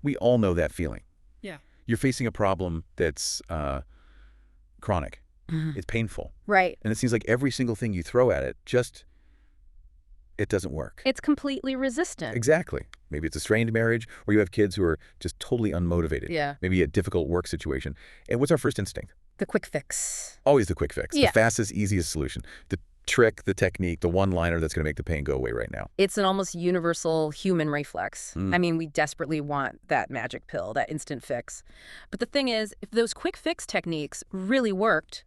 We all know that feeling. Yeah. You're facing a problem that's chronic. It's painful. Right. And it seems like every single thing you throw at it, it doesn't work. It's completely resistant. Exactly. Maybe it's a strained marriage, or you have kids who are just totally unmotivated. Yeah. Maybe a difficult work situation. And what's our first instinct? The quick fix. Always the quick fix. Yeah. The fastest, easiest solution. The trick, the technique, the one-liner that's going to make the pain go away right now. It's an almost universal human reflex. I mean, we desperately want that magic pill, that instant fix. But the thing is, if those quick fix techniques really worked,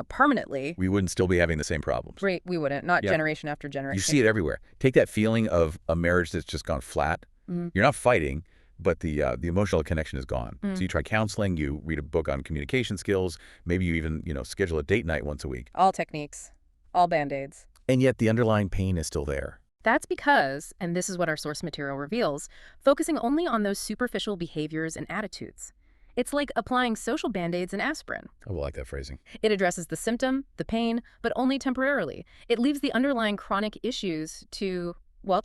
permanently, We wouldn't still be having the same problems. we wouldn't, not Yep. generation after generation. You see it everywhere. Take that feeling of a marriage that's just gone flat. You're not fighting, but the emotional connection is gone. So you try counseling, you read a book on communication skills, maybe you even, schedule a date night once a week. All techniques, all Band-Aids. And yet the underlying pain is still there. That's because, and this is what our source material reveals, focusing only on those superficial behaviors and attitudes. It's like applying social Band-Aids and aspirin. I like that phrasing. It addresses the symptom, the pain, but only temporarily. It leaves the underlying chronic issues to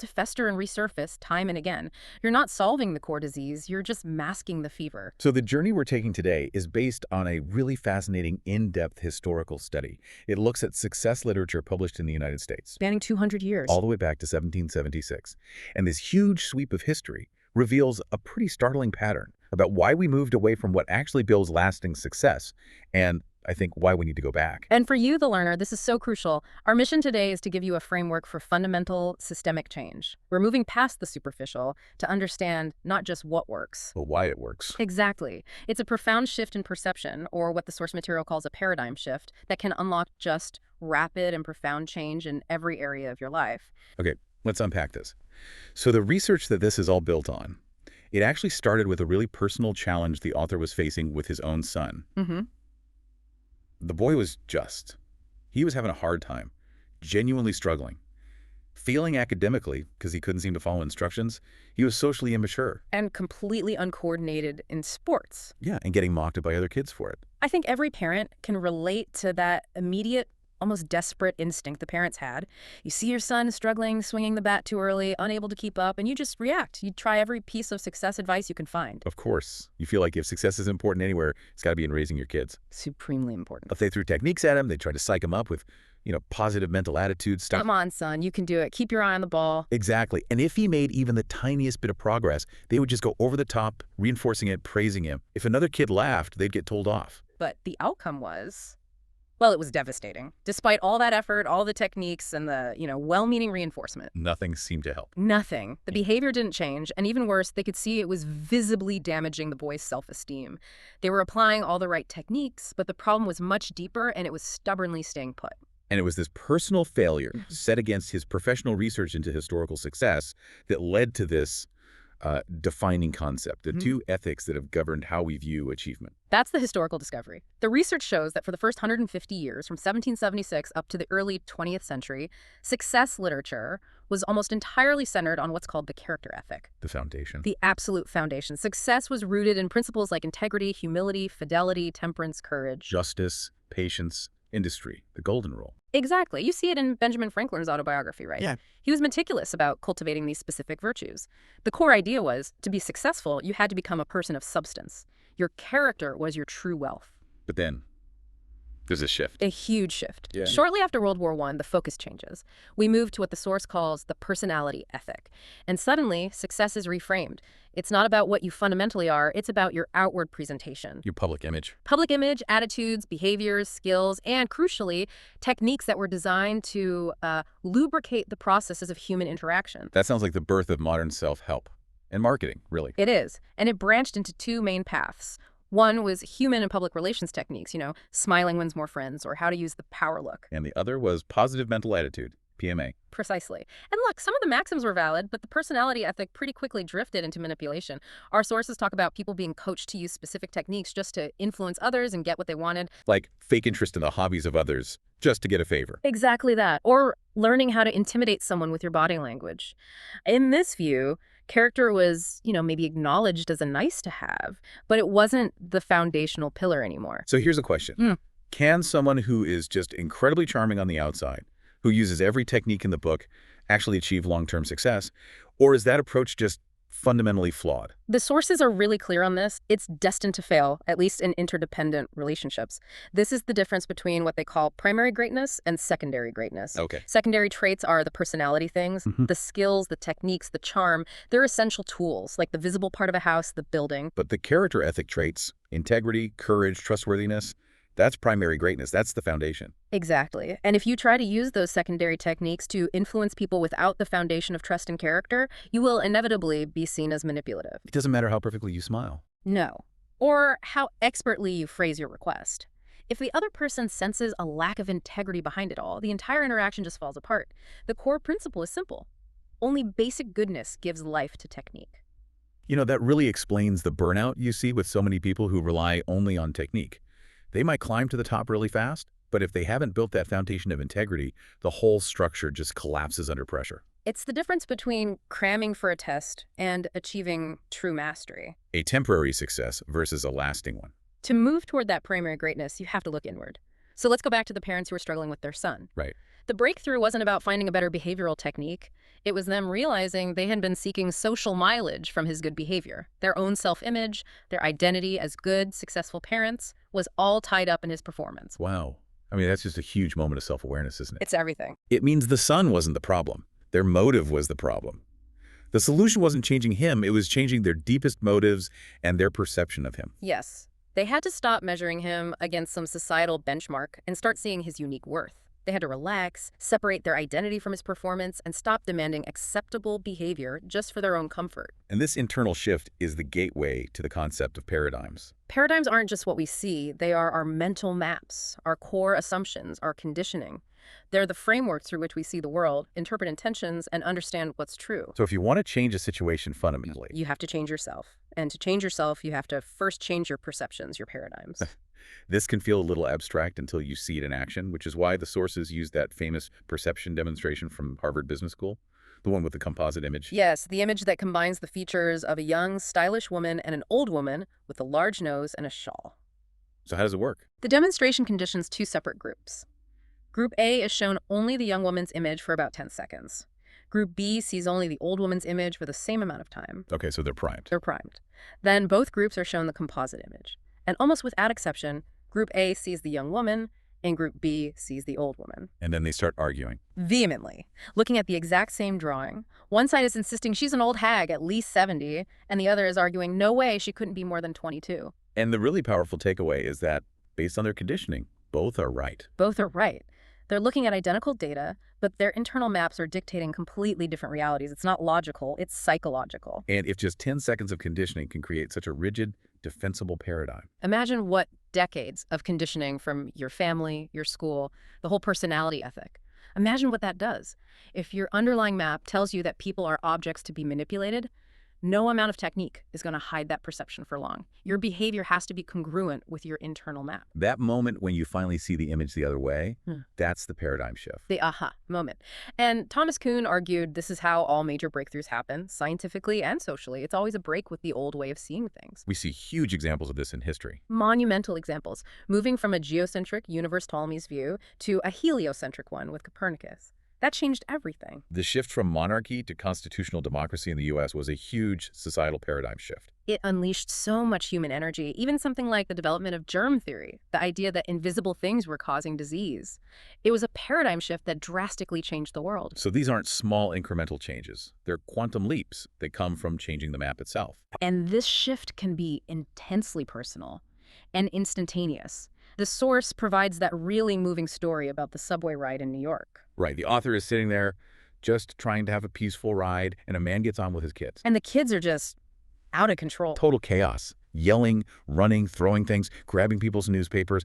fester and resurface time and again. You're not solving the core disease, you're just masking the fever. So the journey we're taking today is based on a really fascinating, in-depth historical study. It looks at success literature published in the United States, Spanning 200 years. all the way back to 1776. And this huge sweep of history reveals a pretty startling pattern about why we moved away from what actually builds lasting success, and I think why we need to go back. And for you, the learner, this is so crucial. Our mission today is to give you a framework for fundamental systemic change. We're moving past the superficial to understand not just what works, But why it works. Exactly. It's a profound shift in perception, or what the source material calls a paradigm shift, that can unlock just rapid and profound change in every area of your life. Okay, let's unpack this. So the research that this is all built on, it actually started with a really personal challenge the author was facing with his own son. The boy was he was having a hard time, genuinely struggling. Failing academically because he couldn't seem to follow instructions. He was socially immature. And completely uncoordinated in sports. Yeah, and getting mocked by other kids for it. I think every parent can relate to that immediate, almost desperate instinct the parents had. You see your son struggling, swinging the bat too early, unable to keep up, and you just react. You try every piece of success advice you can find. Of course. You feel like if success is important anywhere, it's got to be in raising your kids. Supremely important. If they threw techniques at him, they tried to psych him up with, positive mental attitudes. Stuff. Come on, son, you can do it. Keep your eye on the ball. Exactly. And if he made even the tiniest bit of progress, they would just go over the top, reinforcing it, praising him. If another kid laughed, they'd get told off. But the outcome was, well, it was devastating. Despite all that effort, all the techniques, and the, well-meaning reinforcement. Nothing seemed to help. Nothing. The behavior didn't change, and even worse, they could see it was visibly damaging the boy's self-esteem. They were applying all the right techniques, but the problem was much deeper, and it was stubbornly staying put. And it was this personal failure set against his professional research into historical success that led to this defining concept, the two ethics that have governed how we view achievement. That's the historical discovery. The research shows that for the first 150 years, from 1776 up to the early 20th century, success literature was almost entirely centered on what's called the character ethic. The foundation. The absolute foundation. Success was rooted in principles like integrity, humility, fidelity, temperance, courage. Justice, patience, industry, the golden rule. Exactly. You see it in Benjamin Franklin's autobiography, right? Yeah. He was meticulous about cultivating these specific virtues. The core idea was, to be successful, you had to become a person of substance. Your character was your true wealth. But then there's a shift. A huge shift. Yeah. Shortly after World War I, the focus changes. We move to what the source calls the personality ethic. And suddenly, success is reframed. It's not about what you fundamentally are, it's about your outward presentation. Your public image. Public image, attitudes, behaviors, skills, and crucially, techniques that were designed to lubricate the processes of human interaction. That sounds like the birth of modern self-help and marketing, really. It is. And it branched into two main paths. One was human and public relations techniques, smiling wins more friends, or how to use the power look. And the other was positive mental attitude, PMA. Precisely. And look, some of the maxims were valid, but the personality ethic pretty quickly drifted into manipulation. Our sources talk about people being coached to use specific techniques just to influence others and get what they wanted. Like fake interest in the hobbies of others just to get a favor. Exactly that. Or learning how to intimidate someone with your body language. In this view, character was, maybe acknowledged as a nice to have, but it wasn't the foundational pillar anymore. So here's a question. Can someone who is just incredibly charming on the outside, who uses every technique in the book, actually achieve long-term success? Or is that approach just fundamentally flawed. The sources are really clear on this. It's destined to fail, at least in interdependent relationships. This is the difference between what they call primary greatness and secondary greatness. Okay. Secondary traits are the personality things, Mhm. the skills, the techniques, the charm. They're essential tools, like the visible part of a house, the building. But the character ethic traits, integrity, courage, trustworthiness, that's primary greatness. That's the foundation. Exactly. And if you try to use those secondary techniques to influence people without the foundation of trust and character, you will inevitably be seen as manipulative. It doesn't matter how perfectly you smile. No. Or how expertly you phrase your request. If the other person senses a lack of integrity behind it all, the entire interaction just falls apart. The core principle is simple. Only basic goodness gives life to technique. You know, that really explains the burnout you see with so many people who rely only on technique. They might climb to the top really fast, but if they haven't built that foundation of integrity, the whole structure just collapses under pressure. It's the difference between cramming for a test and achieving true mastery. A temporary success versus a lasting one. To move toward that primary greatness, you have to look inward. So let's go back to the parents who are struggling with their son. Right. The breakthrough wasn't about finding a better behavioral technique. It was them realizing they had been seeking social mileage from his good behavior. Their own self-image, their identity as good, successful parents, was all tied up in his performance. Wow. I mean, that's just a huge moment of self-awareness, isn't it? It's everything. It means the son wasn't the problem. Their motive was the problem. The solution wasn't changing him, it was changing their deepest motives and their perception of him. Yes. They had to stop measuring him against some societal benchmark and start seeing his unique worth. They had to relax, separate their identity from his performance, and stop demanding acceptable behavior just for their own comfort. And this internal shift is the gateway to the concept of paradigms. Paradigms aren't just what we see. They are our mental maps, our core assumptions, our conditioning. They're the framework through which we see the world, interpret intentions, and understand what's true. So if you want to change a situation fundamentally, You have to change yourself. And to change yourself, you have to first change your perceptions, your paradigms. this can feel a little abstract until you see it in action, which is why the sources use that famous perception demonstration from Harvard Business School, the one with the composite image. Yes, the image that combines the features of a young, stylish woman and an old woman with a large nose and a shawl. So how does it work? The demonstration conditions two separate groups. Group A is shown only the young woman's image for about 10 seconds. Group B sees only the old woman's image for the same amount of time. Okay, so they're primed. They're primed. Then both groups are shown the composite image. And almost without exception, Group A sees the young woman and Group B sees the old woman. And then they start arguing. Vehemently, looking at the exact same drawing. One side is insisting she's an old hag, at least 70, and the other is arguing no way she couldn't be more than 22. And the really powerful takeaway is that, based on their conditioning, both are right. Both are right. They're looking at identical data, but their internal maps are dictating completely different realities. It's not logical, it's psychological. And if just 10 seconds of conditioning can create such a rigid, defensible paradigm. Imagine what decades of conditioning from your family, your school, the whole personality ethic. Imagine what that does. If your underlying map tells you that people are objects to be manipulated, no amount of technique is going to hide that perception for long. Your behavior has to be congruent with your internal map. That moment when you finally see the image the other way, that's the paradigm shift. The aha moment. And Thomas Kuhn argued this is how all major breakthroughs happen, scientifically and socially. It's always a break with the old way of seeing things. We see huge examples of this in history. Monumental examples, moving from a geocentric universe Ptolemy's view to a heliocentric one with Copernicus. That changed everything. The shift from monarchy to constitutional democracy in the U.S. was a huge societal paradigm shift. It unleashed so much human energy, even something like the development of germ theory, the idea that invisible things were causing disease. It was a paradigm shift that drastically changed the world. So these aren't small incremental changes. They're quantum leaps that come from changing the map itself. And this shift can be intensely personal and instantaneous. The source provides that really moving story about the subway ride in New York. Right, the author is sitting there just trying to have a peaceful ride, and a man gets on with his kids. And the kids are just out of control. Total chaos. Yelling, running, throwing things, grabbing people's newspapers.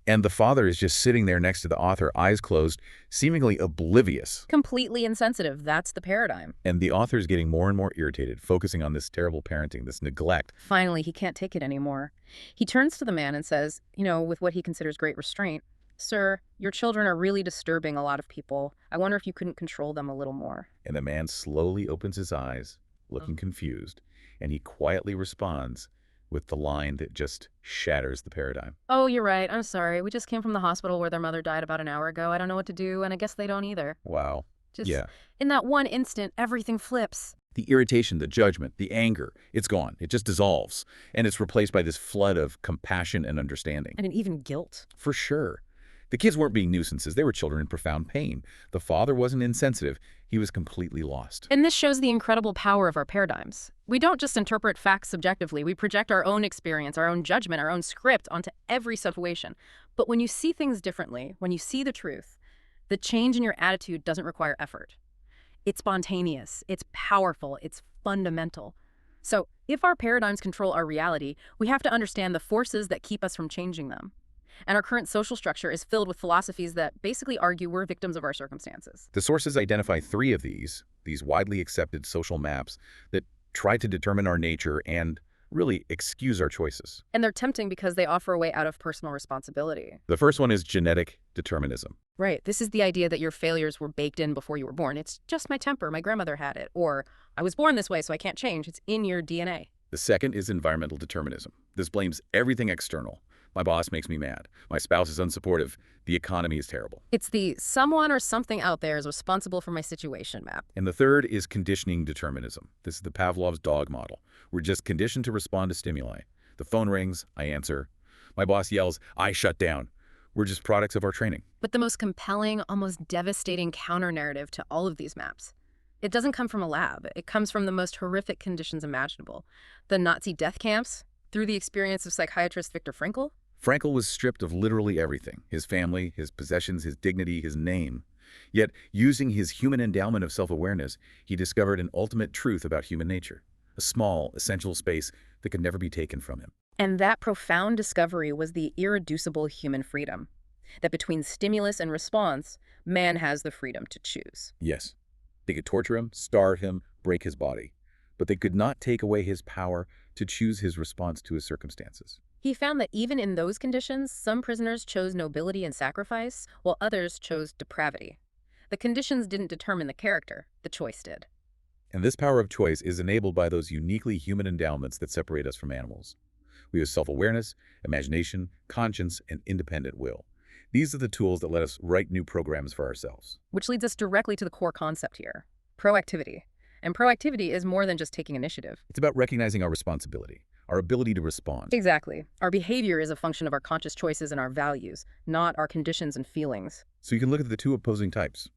And the father is just sitting there next to the author, eyes closed, seemingly oblivious. Completely insensitive. That's the paradigm. And the author is getting more and more irritated, focusing on this terrible parenting, this neglect. Finally, he can't take it anymore. He turns to the man and says, with what he considers great restraint, "Sir, your children are really disturbing a lot of people. I wonder if you couldn't control them a little more." And the man slowly opens his eyes, looking confused, and he quietly responds with the line that just shatters the paradigm. "Oh, you're right. I'm sorry. We just came from the hospital where their mother died about an hour ago. I don't know what to do, and I guess they don't either." Wow. Just Yeah. in that one instant, everything flips. The irritation, the judgment, the anger, it's gone. It just dissolves. And it's replaced by this flood of compassion and understanding. And even guilt. For sure. The kids weren't being nuisances. They were children in profound pain. The father wasn't insensitive. He was completely lost. And this shows the incredible power of our paradigms. We don't just interpret facts subjectively. We project our own experience, our own judgment, our own script onto every situation. But when you see things differently, when you see the truth, the change in your attitude doesn't require effort. It's spontaneous, it's powerful, it's fundamental. So if our paradigms control our reality, we have to understand the forces that keep us from changing them. And our current social structure is filled with philosophies that basically argue we're victims of our circumstances. The sources identify 3 of these widely accepted social maps that try to determine our nature and really excuse our choices. And they're tempting because they offer a way out of personal responsibility. The first one is genetic determinism. Right. This is the idea that your failures were baked in before you were born. It's just my temper. My grandmother had it. Or I was born this way, so I can't change. It's in your DNA. The second is environmental determinism. This blames everything external. My boss makes me mad. My spouse is unsupportive. The economy is terrible. It's the someone or something out there is responsible for my situation map. And the third is conditioning determinism. This is the Pavlov's dog model. We're just conditioned to respond to stimuli. The phone rings, I answer. My boss yells, I shut down. We're just products of our training. But the most compelling, almost devastating counter-narrative to all of these maps, it doesn't come from a lab. It comes from the most horrific conditions imaginable. The Nazi death camps, through the experience of psychiatrist Viktor Frankl. Frankl was stripped of literally everything, his family, his possessions, his dignity, his name. Yet, using his human endowment of self-awareness, he discovered an ultimate truth about human nature, a small, essential space that could never be taken from him. And that profound discovery was the irreducible human freedom, that between stimulus and response, man has the freedom to choose. Yes, they could torture him, starve him, break his body, but they could not take away his power to choose his response to his circumstances. He found that even in those conditions, some prisoners chose nobility and sacrifice, while others chose depravity. The conditions didn't determine the character, the choice did. And this power of choice is enabled by those uniquely human endowments that separate us from animals. We have self-awareness, imagination, conscience, and independent will. These are the tools that let us write new programs for ourselves. Which leads us directly to the core concept here, proactivity. And proactivity is more than just taking initiative. It's about recognizing our responsibility, our ability to respond. Exactly. Our behavior is a function of our conscious choices and our values, not our conditions and feelings. So you can look at the 2 opposing types.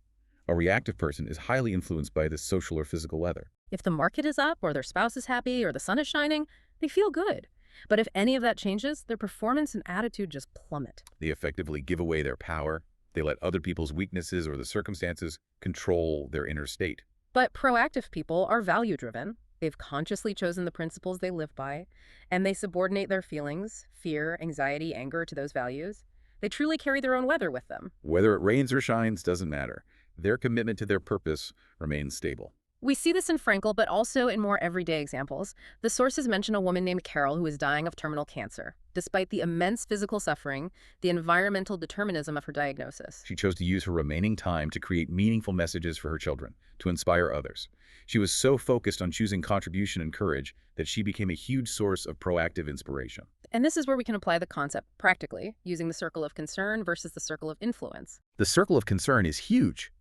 A reactive person is highly influenced by the social or physical weather. If the market is up, or their spouse is happy, or the sun is shining, they feel good. But if any of that changes, their performance and attitude just plummet. They effectively give away their power. They let other people's weaknesses or the circumstances control their inner state. But proactive people are value-driven. They've consciously chosen the principles they live by, and they subordinate their feelings, fear, anxiety, anger to those values. They truly carry their own weather with them. Whether it rains or shines doesn't matter. Their commitment to their purpose remains stable. We see this in Frankl, but also in more everyday examples. The sources mention a woman named Carol who was dying of terminal cancer. Despite the immense physical suffering, the environmental determinism of her diagnosis. She chose to use her remaining time to create meaningful messages for her children, to inspire others. She was so focused on choosing contribution and courage that she became a huge source of proactive inspiration. And this is where we can apply the concept practically, using the circle of concern versus the circle of influence. The circle of concern is huge.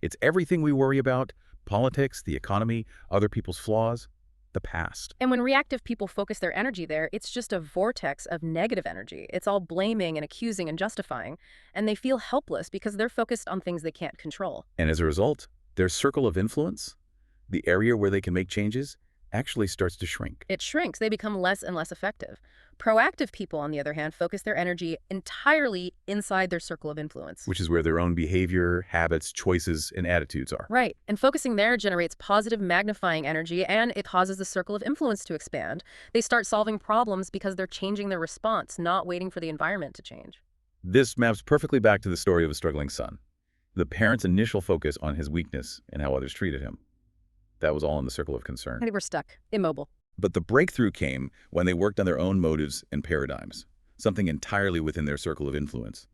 It's everything we worry about: politics, the economy, other people's flaws, the past. And when reactive people focus their energy there, it's just a vortex of negative energy. It's all blaming and accusing and justifying, and they feel helpless because they're focused on things they can't control. And as a result, their circle of influence, the area where they can make changes, actually starts to shrink. It shrinks. They become less and less effective. Proactive people, on the other hand, focus their energy entirely inside their circle of influence. Which is where their own behavior, habits, choices, and attitudes are. Right. And focusing there generates positive magnifying energy, and it causes the circle of influence to expand. They start solving problems because they're changing their response, not waiting for the environment to change. This maps perfectly back to the story of a struggling son. The parent's initial focus on his weakness and how others treated him. That was all in the circle of concern. And they were stuck, immobile. But the breakthrough came when they worked on their own motives and paradigms, something entirely within their circle of influence.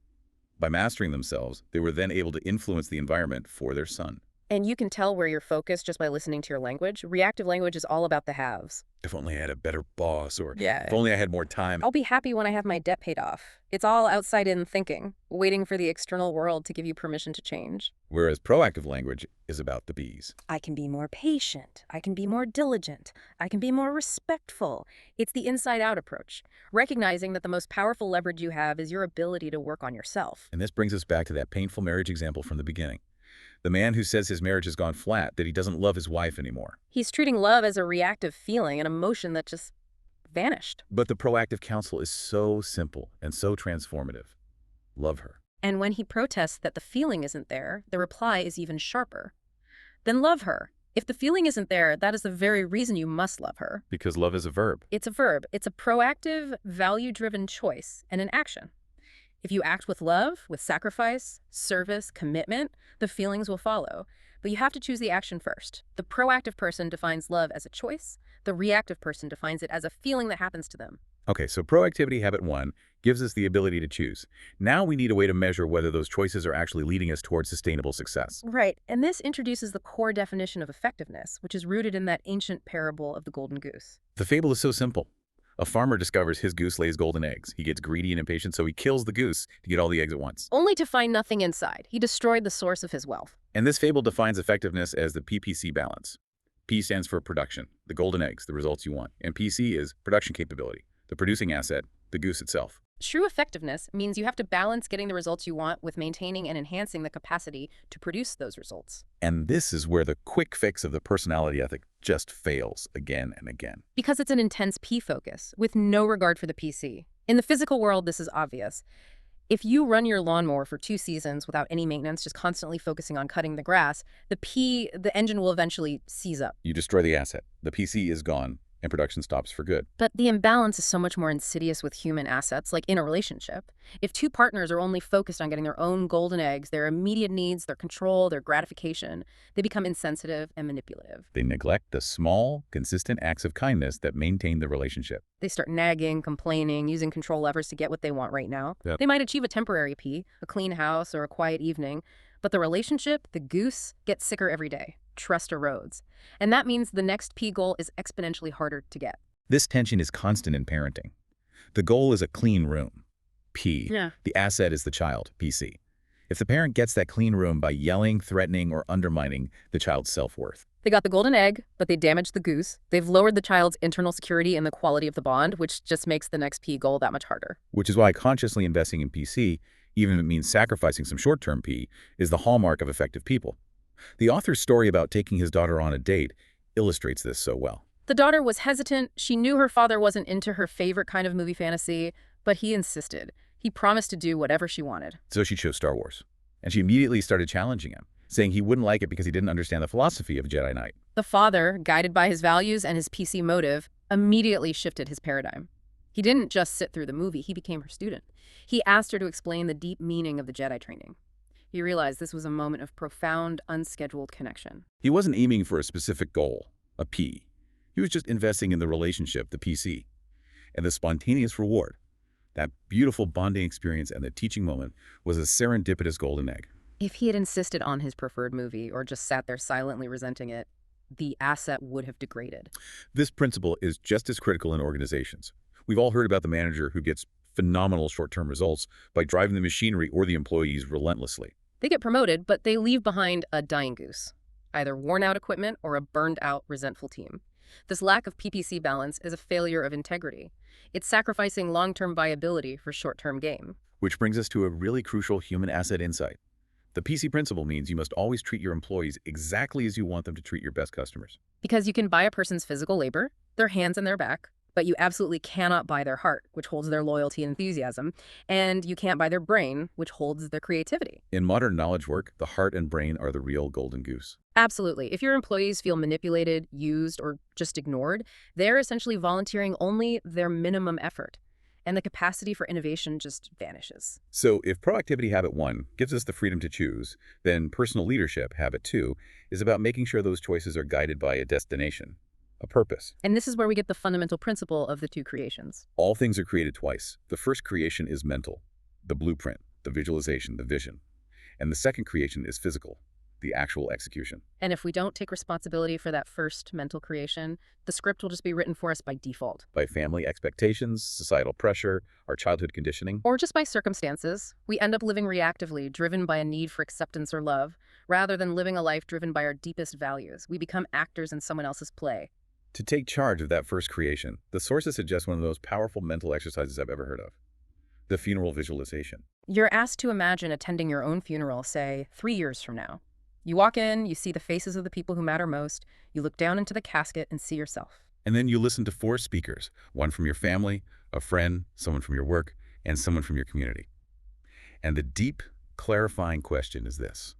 By mastering themselves, they were then able to influence the environment for their son. And you can tell where you're focused just by listening to your language. Reactive language is all about the haves. If only I had a better boss, or if Yeah. only I had more time. I'll be happy when I have my debt paid off. It's all outside-in thinking, waiting for the external world to give you permission to change. Whereas proactive language is about the bees. I can be more patient. I can be more diligent. I can be more respectful. It's the inside-out approach, recognizing that the most powerful leverage you have is your ability to work on yourself. And this brings us back to that painful marriage example from the beginning. The man who says his marriage has gone flat, that he doesn't love his wife anymore. He's treating love as a reactive feeling, an emotion that just vanished. But the proactive counsel is so simple and so transformative. Love her. And when he protests that the feeling isn't there, the reply is even sharper. Then love her. If the feeling isn't there, that is the very reason you must love her. Because love is a verb. It's a verb. It's a proactive, value-driven choice and an action. If you act with love, with sacrifice, service, commitment, the feelings will follow. But you have to choose the action first. The proactive person defines love as a choice. The reactive person defines it as a feeling that happens to them. Okay, so proactivity habit 1 gives us the ability to choose. Now we need a way to measure whether those choices are actually leading us towards sustainable success. Right, and this introduces the core definition of effectiveness, which is rooted in that ancient parable of the golden goose. The fable is so simple. A farmer discovers his goose lays golden eggs. He gets greedy and impatient, so he kills the goose to get all the eggs at once. Only to find nothing inside. He destroyed the source of his wealth. And this fable defines effectiveness as the PPC balance. P stands for production, the golden eggs, the results you want. And PC is production capability, the producing asset, the goose itself. True effectiveness means you have to balance getting the results you want with maintaining and enhancing the capacity to produce those results. And this is where the quick fix of the personality ethic just fails again and again. Because it's an intense P focus, with no regard for the PC. In the physical world, this is obvious. If you run your lawnmower for 2 seasons without any maintenance, just constantly focusing on cutting the grass, the engine will eventually seize up. You destroy the asset. The PC is gone, and production stops for good. But the imbalance is so much more insidious with human assets, like in a relationship. If 2 partners are only focused on getting their own golden eggs, their immediate needs, their control, their gratification, they become insensitive and manipulative. They neglect the small, consistent acts of kindness that maintain the relationship. They start nagging, complaining, using control levers to get what they want right now. Yep. They might achieve a temporary P, a clean house or a quiet evening, but the relationship, the goose, gets sicker every day. Trust erodes. And that means the next P goal is exponentially harder to get. This tension is constant in parenting. The goal is a clean room, P. Yeah. The asset is the child, PC. If the parent gets that clean room by yelling, threatening, or undermining the child's self-worth. They got the golden egg, but they damaged the goose. They've lowered the child's internal security and the quality of the bond, which just makes the next P goal that much harder. Which is why consciously investing in PC, even if it means sacrificing some short-term P, is the hallmark of effective people. The author's story about taking his daughter on a date illustrates this so well. The daughter was hesitant. She knew her father wasn't into her favorite kind of movie fantasy, but he insisted. He promised to do whatever she wanted. So she chose Star Wars. And she immediately started challenging him, saying he wouldn't like it because he didn't understand the philosophy of Jedi Knight. The father, guided by his values and his PC motive, immediately shifted his paradigm. He didn't just sit through the movie, he became her student. He asked her to explain the deep meaning of the Jedi training. He realized this was a moment of profound, unscheduled connection. He wasn't aiming for a specific goal, a P. He was just investing in the relationship, the PC. And the spontaneous reward, that beautiful bonding experience and the teaching moment, was a serendipitous golden egg. If he had insisted on his preferred movie or just sat there silently resenting it, the asset would have degraded. This principle is just as critical in organizations. We've all heard about the manager who gets phenomenal short-term results by driving the machinery or the employees relentlessly. They get promoted, but they leave behind a dying goose, either worn-out equipment or a burned-out, resentful team. This lack of PPC balance is a failure of integrity. It's sacrificing long-term viability for short-term gain. Which brings us to a really crucial human asset insight. The PC principle means you must always treat your employees exactly as you want them to treat your best customers. Because you can buy a person's physical labor, their hands and their back, but you absolutely cannot buy their heart, which holds their loyalty and enthusiasm, and you can't buy their brain, which holds their creativity. In modern knowledge work, the heart and brain are the real golden goose. Absolutely. If your employees feel manipulated, used, or just ignored, they're essentially volunteering only their minimum effort, and the capacity for innovation just vanishes. So if proactivity habit 1 gives us the freedom to choose, then personal leadership habit 2 is about making sure those choices are guided by a destination, a purpose. And this is where we get the fundamental principle of the 2 creations. All things are created twice. The first creation is mental, the blueprint, the visualization, the vision. And the second creation is physical, the actual execution. And if we don't take responsibility for that first mental creation, the script will just be written for us by default. By family expectations, societal pressure, our childhood conditioning. Or just by circumstances. We end up living reactively, driven by a need for acceptance or love, rather than living a life driven by our deepest values. We become actors in someone else's play. To take charge of that first creation, the sources suggest one of the most powerful mental exercises I've ever heard of: the funeral visualization. You're asked to imagine attending your own funeral, say, 3 years from now. You walk in, you see the faces of the people who matter most, you look down into the casket and see yourself. And then you listen to 4 speakers, one from your family, a friend, someone from your work, and someone from your community. And the deep, clarifying question is this: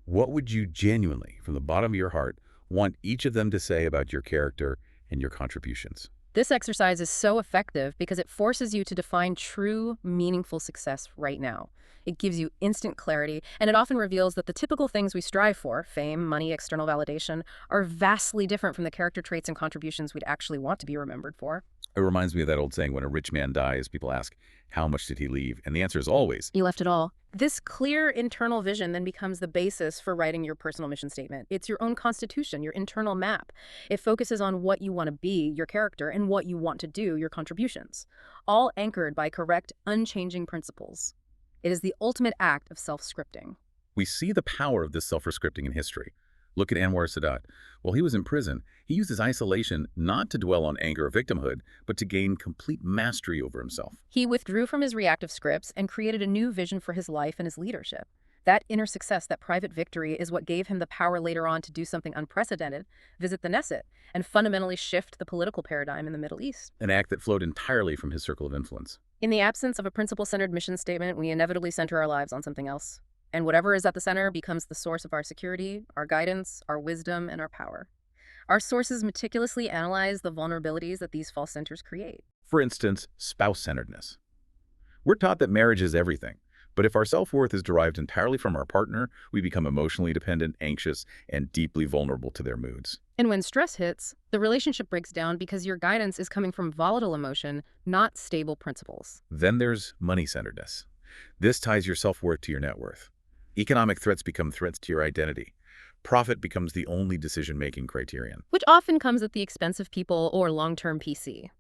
what would you genuinely, from the bottom of your heart, want each of them to say about your character and your contributions? This exercise is so effective because it forces you to define true, meaningful success right now. It gives you instant clarity, and it often reveals that the typical things we strive for, fame, money, external validation, are vastly different from the character traits and contributions we'd actually want to be remembered for. It reminds me of that old saying, when a rich man dies, people ask, how much did he leave? And the answer is always, You left it all. This clear internal vision then becomes the basis for writing your personal mission statement. It's your own constitution, your internal map. It focuses on what you want to be, your character, and what you want to do, your contributions, all anchored by correct, unchanging principles. It is the ultimate act of self-scripting. we see the power of this self-rescripting in history. Look at Anwar Sadat. While he was in prison, he used his isolation not to dwell on anger or victimhood, but to gain complete mastery over himself. He withdrew from his reactive scripts and created a new vision for his life and his leadership. That inner success, that private victory, is what gave him the power later on to do something unprecedented, visit the Knesset, and fundamentally shift the political paradigm in the Middle East. An act that flowed entirely from his circle of influence. In the absence of a principle-centered mission statement, we inevitably center our lives on something else. And whatever is at the center becomes the source of our security, our guidance, our wisdom, and our power. Our sources meticulously analyze the vulnerabilities that these false centers create. For instance, spouse-centeredness. We're taught that marriage is everything. But if our self-worth is derived entirely from our partner, we become emotionally dependent, anxious, and deeply vulnerable to their moods. And when stress hits, the relationship breaks down because your guidance is coming from volatile emotion, not stable principles. Then there's money-centeredness. This ties your self-worth to your net worth. Economic threats become threats to your identity. Profit becomes the only decision-making criterion. Which often comes at the expense of people or long-term PC.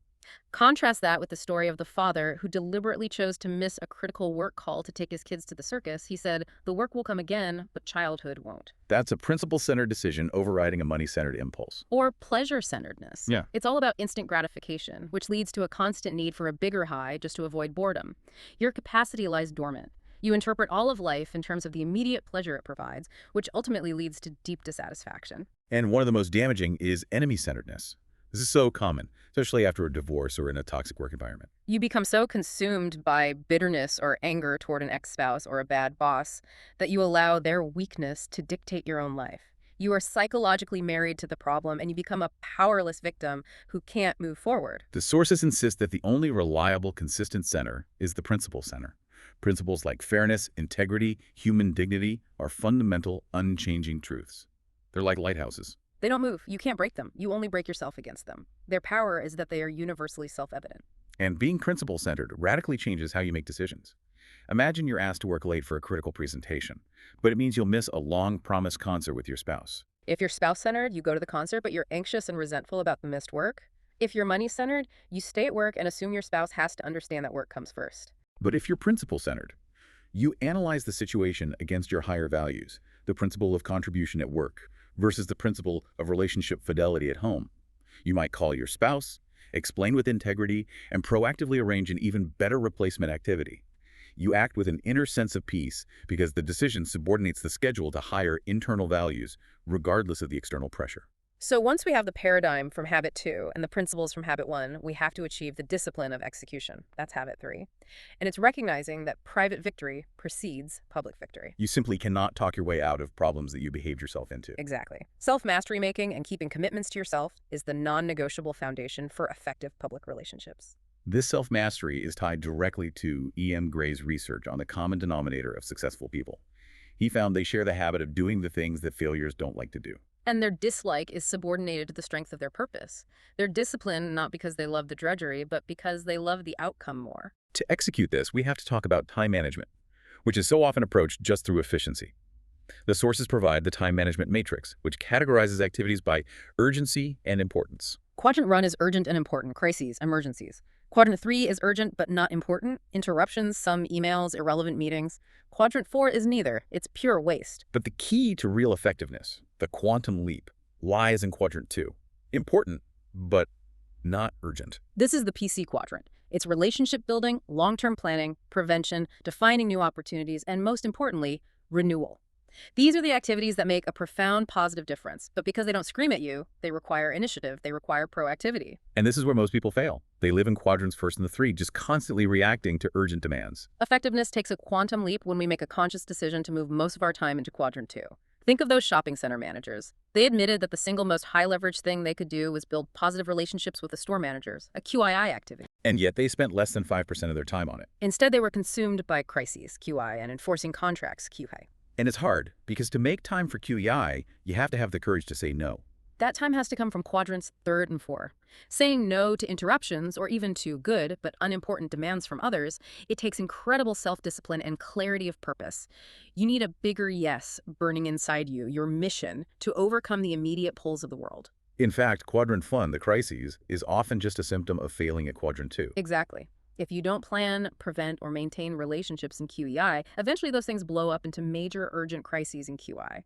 Contrast that with the story of the father who deliberately chose to miss a critical work call to take his kids to the circus. He said, "The work will come again, but childhood won't." That's a principle-centered decision overriding a money-centered impulse. Or pleasure-centeredness. Yeah. It's all about instant gratification, which leads to a constant need for a bigger high just to avoid boredom. Your capacity lies dormant. You interpret all of life in terms of the immediate pleasure it provides, which ultimately leads to deep dissatisfaction. And one of the most damaging is enemy-centeredness. This is so common, especially after a divorce or in a toxic work environment. You become so consumed by bitterness or anger toward an ex-spouse or a bad boss that you allow their weakness to dictate your own life. You are psychologically married to the problem, and you become a powerless victim who can't move forward. The sources insist that the only reliable, consistent center is the principle center. Principles like fairness, integrity, human dignity are fundamental, unchanging truths. They're like lighthouses. They don't move. You can't break them. You only break yourself against them. Their power is that they are universally self-evident. And being principle-centered radically changes how you make decisions. Imagine you're asked to work late for a critical presentation, but it means you'll miss a long-promised concert with your spouse. If you're spouse-centered, you go to the concert, but you're anxious and resentful about the missed work. If you're money-centered, you stay at work and assume your spouse has to understand that work comes first. But if you're principle-centered, you analyze the situation against your higher values, the principle of contribution at work versus the principle of relationship fidelity at home. You might call your spouse, explain with integrity, and proactively arrange an even better replacement activity. You act with an inner sense of peace because the decision subordinates the schedule to higher internal values, regardless of the external pressure. So once we have the paradigm from habit 2 and the principles from habit 1, we have to achieve the discipline of execution. That's habit 3. And it's recognizing that private victory precedes public victory. You simply cannot talk your way out of problems that you behaved yourself into. Exactly. Self-mastery making and keeping commitments to yourself is the non-negotiable foundation for effective public relationships. This self-mastery is tied directly to E.M. Gray's research on the common denominator of successful people. He found they share the habit of doing the things that failures don't like to do. And their dislike is subordinated to the strength of their purpose. They're disciplined not because they love the drudgery, but because they love the outcome more. To execute this, we have to talk about time management, which is so often approached just through efficiency. The sources provide the time management matrix, which categorizes activities by urgency and importance. Quadrant 1 is urgent and important, crises, emergencies. Quadrant 3 is urgent but not important, interruptions, some emails, irrelevant meetings. Quadrant 4 is neither, it's pure waste. But the key to real effectiveness, the quantum leap, lies in quadrant 2. Important, but not urgent. This is the PC quadrant. It's relationship building, long-term planning, prevention, defining new opportunities, and most importantly, renewal. These are the activities that make a profound positive difference, but because they don't scream at you, they require initiative, they require proactivity. And this is where most people fail. They live in quadrants 1 and 3, just constantly reacting to urgent demands. Effectiveness takes a quantum leap when we make a conscious decision to move most of our time into quadrant 2. Think of those shopping center managers. They admitted that the single most high-leverage thing they could do was build positive relationships with the store managers, a QII activity. And yet they spent less than 5% of their time on it. Instead, they were consumed by crises, QI, and enforcing contracts, QI. And it's hard, because to make time for QEI, you have to have the courage to say no. That time has to come from quadrants 3 and 4. Saying no to interruptions or even to good but unimportant demands from others, it takes incredible self-discipline and clarity of purpose. You need a bigger yes burning inside you, your mission, to overcome the immediate pulls of the world. In fact, quadrant 1, the crises, is often just a symptom of failing at quadrant 2. Exactly. If you don't plan, prevent, or maintain relationships in QEI, eventually those things blow up into major urgent crises in QI.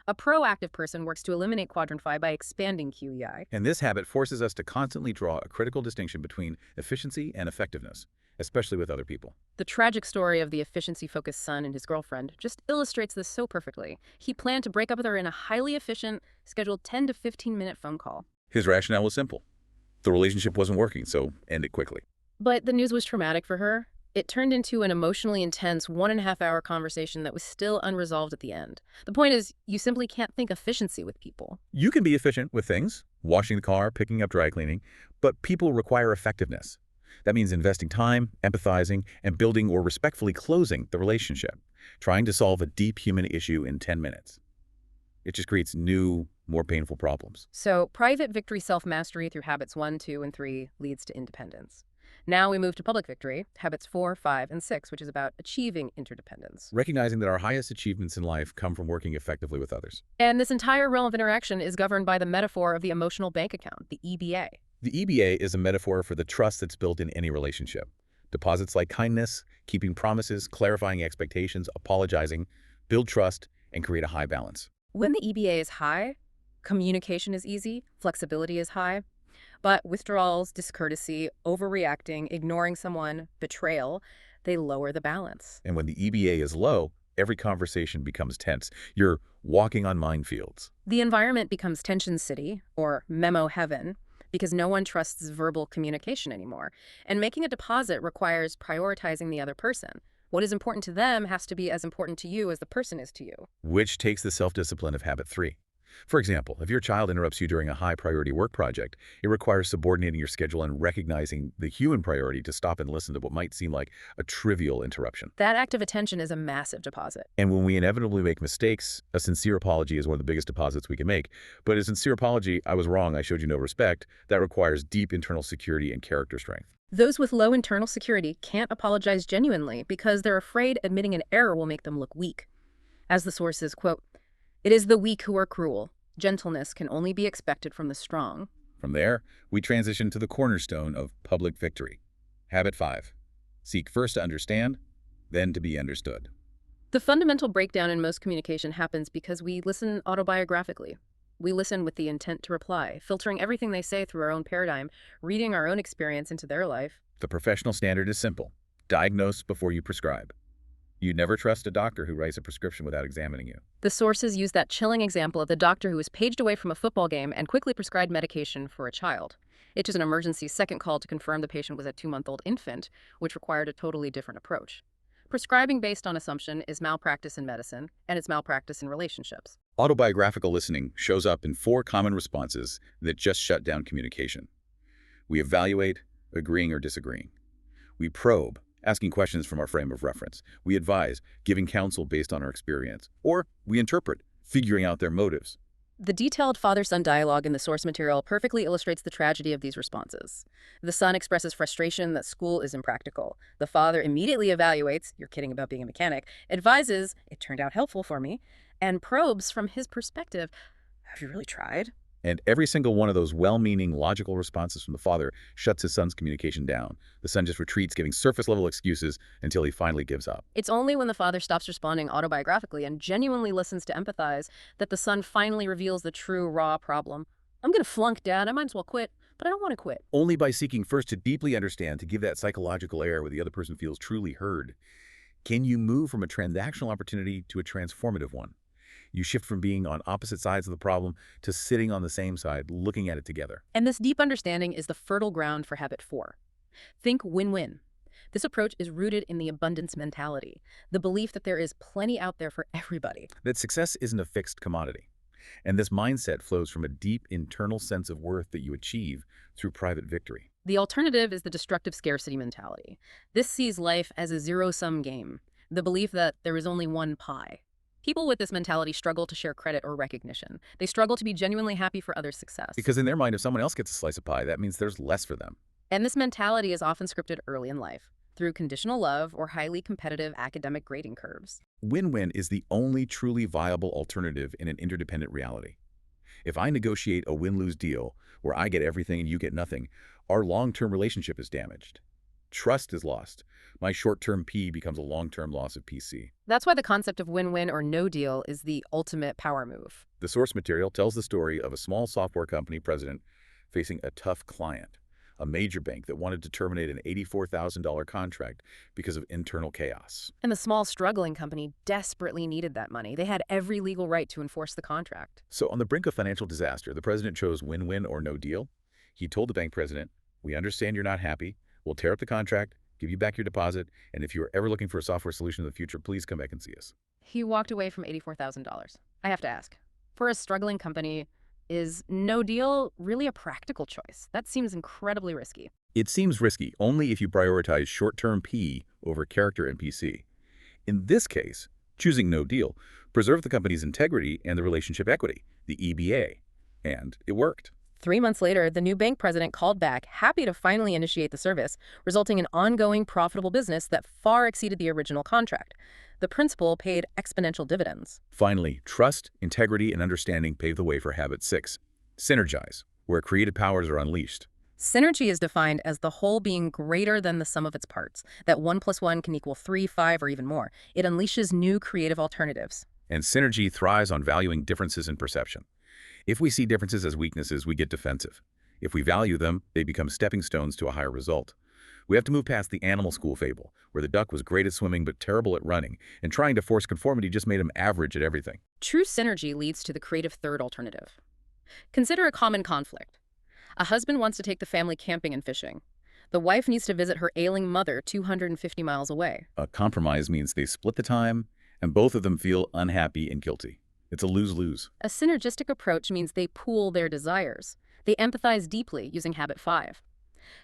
A proactive person works to eliminate quadrant 5 by expanding QEI. And this habit forces us to constantly draw a critical distinction between efficiency and effectiveness, especially with other people. The tragic story of the efficiency-focused son and his girlfriend just illustrates this so perfectly. He planned to break up with her in a highly efficient, scheduled 10 to 15-minute phone call. His rationale was simple. The relationship wasn't working, so end it quickly. But the news was traumatic for her. It turned into an emotionally intense 1.5-hour conversation that was still unresolved at the end. The point is, you simply can't think efficiency with people. You can be efficient with things, washing the car, picking up dry cleaning, but people require effectiveness. That means investing time, empathizing, and building or respectfully closing the relationship, trying to solve a deep human issue in 10 minutes. It just creates new, more painful problems. So, private victory self-mastery through habits 1, 2, and 3 leads to independence. Now we move to public victory, habits 4, 5, and 6, which is about achieving interdependence. Recognizing that our highest achievements in life come from working effectively with others. And this entire realm of interaction is governed by the metaphor of the emotional bank account, the EBA. The EBA is a metaphor for the trust that's built in any relationship. Deposits like kindness, keeping promises, clarifying expectations, apologizing, build trust, and create a high balance. When the EBA is high, communication is easy, flexibility is high. But withdrawals, discourtesy, overreacting, ignoring someone, betrayal, they lower the balance. And when the EBA is low, every conversation becomes tense. You're walking on minefields. The environment becomes tension city, or memo heaven, because no one trusts verbal communication anymore. And making a deposit requires prioritizing the other person. What is important to them has to be as important to you as the person is to you. Which takes the self-discipline of habit 3. For example, if your child interrupts you during a high-priority work project, it requires subordinating your schedule and recognizing the human priority to stop and listen to what might seem like a trivial interruption. That act of attention is a massive deposit. And when we inevitably make mistakes, a sincere apology is one of the biggest deposits we can make. But a sincere apology, I was wrong, I showed you no respect, that requires deep internal security and character strength. Those with low internal security can't apologize genuinely because they're afraid admitting an error will make them look weak. As the source is, quote, "It is the weak who are cruel. Gentleness can only be expected from the strong." From there, we transition to the cornerstone of public victory. Habit 5. Seek first to understand, then to be understood. The fundamental breakdown in most communication happens because we listen autobiographically. We listen with the intent to reply, filtering everything they say through our own paradigm, reading our own experience into their life. The professional standard is simple. Diagnose before you prescribe. You'd never trust a doctor who writes a prescription without examining you. The sources use that chilling example of the doctor who was paged away from a football game and quickly prescribed medication for a child. It was an emergency second call to confirm the patient was a 2-month-old infant, which required a totally different approach. Prescribing based on assumption is malpractice in medicine, and it's malpractice in relationships. Autobiographical listening shows up in 4 common responses that just shut down communication. We evaluate, agreeing or disagreeing. We probe, asking questions from our frame of reference. We advise, giving counsel based on our experience. Or we interpret, figuring out their motives. The detailed father-son dialogue in the source material perfectly illustrates the tragedy of these responses. The son expresses frustration that school is impractical. The father immediately evaluates, "You're kidding about being a mechanic," advises, "It turned out helpful for me," and probes from his perspective, "Have you really tried?" And every single one of those well-meaning, logical responses from the father shuts his son's communication down. The son just retreats, giving surface-level excuses until he finally gives up. It's only when the father stops responding autobiographically and genuinely listens to empathize that the son finally reveals the true, raw problem. "I'm gonna flunk, Dad. I might as well quit, but I don't want to quit." Only by seeking first to deeply understand, to give that psychological air where the other person feels truly heard, can you move from a transactional opportunity to a transformative one. You shift from being on opposite sides of the problem to sitting on the same side, looking at it together. And this deep understanding is the fertile ground for habit 4. Think win-win. This approach is rooted in the abundance mentality, the belief that there is plenty out there for everybody. That success isn't a fixed commodity. And this mindset flows from a deep internal sense of worth that you achieve through private victory. The alternative is the destructive scarcity mentality. This sees life as a zero-sum game, the belief that there is only one pie. People with this mentality struggle to share credit or recognition. They struggle to be genuinely happy for others' success. Because in their mind, if someone else gets a slice of pie, that means there's less for them. And this mentality is often scripted early in life, through conditional love or highly competitive academic grading curves. Win-win is the only truly viable alternative in an interdependent reality. If I negotiate a win-lose deal where I get everything and you get nothing, our long-term relationship is damaged. Trust is lost. My short-term P becomes a long-term loss of PC. That's why the concept of win-win or no deal is the ultimate power move. The source material tells the story of a small software company president facing a tough client, a major bank that wanted to terminate an $84,000 contract because of internal chaos. And the small struggling company desperately needed that money. They had every legal right to enforce the contract. So on the brink of financial disaster, the president chose win-win or no deal. He told the bank president, "We understand you're not happy. We'll tear up the contract, give you back your deposit, and if you're ever looking for a software solution in the future, please come back and see us." He walked away from $84,000. I have to ask, for a struggling company, is no deal really a practical choice? That seems incredibly risky. It seems risky only if you prioritize short-term P over character and PC. In this case, choosing no deal preserved the company's integrity and the relationship equity, the EBA, and it worked. 3 months later, the new bank president called back, happy to finally initiate the service, resulting in ongoing profitable business that far exceeded the original contract. The principal paid exponential dividends. Finally, trust, integrity, and understanding pave the way for habit 6. Synergize, where creative powers are unleashed. Synergy is defined as the whole being greater than the sum of its parts, that 1 + 1 can equal 3, 5, or even more. It unleashes new creative alternatives. And synergy thrives on valuing differences in perception. If we see differences as weaknesses, we get defensive. If we value them, they become stepping stones to a higher result. We have to move past the animal school fable, where the duck was great at swimming but terrible at running, and trying to force conformity just made him average at everything. True synergy leads to the creative third alternative. Consider a common conflict. A husband wants to take the family camping and fishing. The wife needs to visit her ailing mother 250 miles away. A compromise means they split the time, and both of them feel unhappy and guilty. It's a lose-lose. A synergistic approach means they pool their desires. They empathize deeply using habit 5.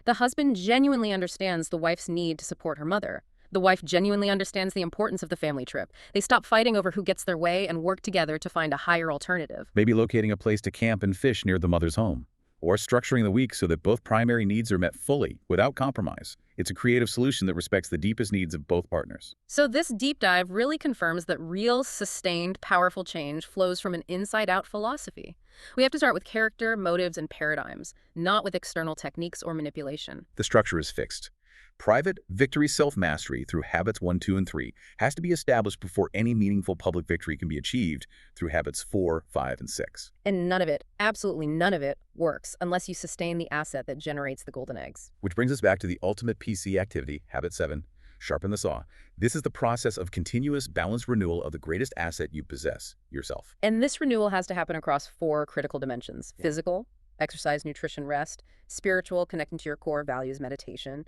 The husband genuinely understands the wife's need to support her mother. The wife genuinely understands the importance of the family trip. They stop fighting over who gets their way and work together to find a higher alternative. Maybe locating a place to camp and fish near the mother's home, or structuring the week so that both primary needs are met fully, without compromise. It's a creative solution that respects the deepest needs of both partners. So this deep dive really confirms that real, sustained, powerful change flows from an inside-out philosophy. We have to start with character, motives, and paradigms, not with external techniques or manipulation. The structure is fixed. Private victory self-mastery through habits 1, 2, and 3 has to be established before any meaningful public victory can be achieved through habits 4, 5, and 6. And none of it, absolutely none of it, works unless you sustain the asset that generates the golden eggs. Which brings us back to the ultimate PC activity, habit 7, sharpen the saw. This is the process of continuous, balanced renewal of the greatest asset you possess, yourself. And this renewal has to happen across 4 critical dimensions: physical, exercise, nutrition, rest; spiritual, connecting to your core values, meditation;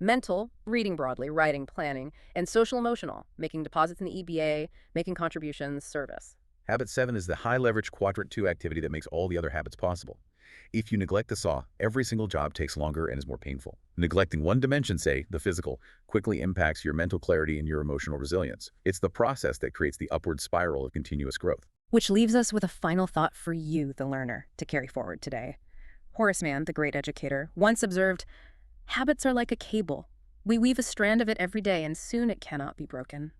mental, reading broadly, writing, planning; and social emotional, making deposits in the EBA, making contributions, service. Habit 7 is the high-leverage quadrant 2 activity that makes all the other habits possible. If you neglect the saw, every single job takes longer and is more painful. Neglecting one dimension, say, the physical, quickly impacts your mental clarity and your emotional resilience. It's the process that creates the upward spiral of continuous growth. Which leaves us with a final thought for you, the learner, to carry forward today. Horace Mann, the great educator, once observed, "Habits are like a cable. We weave a strand of it every day, and soon it cannot be broken."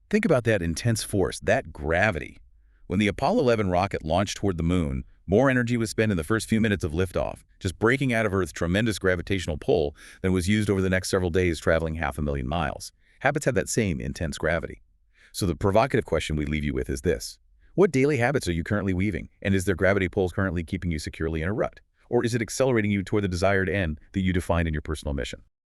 Think about that intense force, that gravity. When the Apollo 11 rocket launched toward the moon, more energy was spent in the first few minutes of liftoff, just breaking out of Earth's tremendous gravitational pull than was used over the next several days traveling 500,000 miles. Habits have that same intense gravity. So the provocative question we leave you with is this. What daily habits are you currently weaving, and is their gravity pull currently keeping you securely in a rut? Or is it accelerating you toward the desired end that you defined in your personal mission?